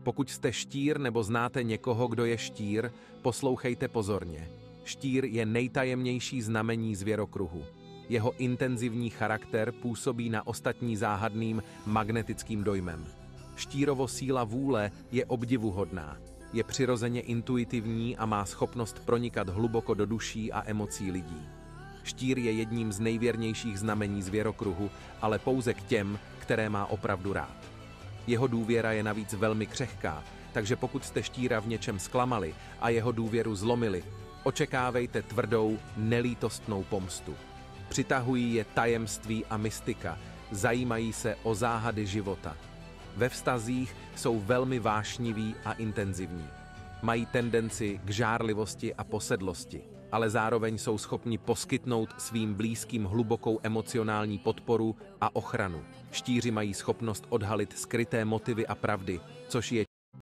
Pokud jste štír nebo znáte někoho, kdo je štír, poslouchejte pozorně. Štír je nejtajemnější znamení zvěrokruhu. Jeho intenzivní charakter působí na ostatní záhadným magnetickým dojmem. Štírovo síla vůle je obdivuhodná. Je přirozeně intuitivní a má schopnost pronikat hluboko do duší a emocí lidí. Štír je jedním z nejvěrnějších znamení zvěrokruhu, ale pouze k těm, které má opravdu rád. Jeho důvěra je navíc velmi křehká, takže pokud jste štíra v něčem zklamali a jeho důvěru zlomili, očekávejte tvrdou, nelítostnou pomstu. Přitahují je tajemství a mystika, zajímají se o záhady života. Ve vztazích jsou velmi vášniví a intenzivní. Mají tendenci k žárlivosti a posedlosti, ale zároveň jsou schopni poskytnout svým blízkým hlubokou emocionální podporu a ochranu. Štíři mají schopnost odhalit skryté motivy a pravdy, což je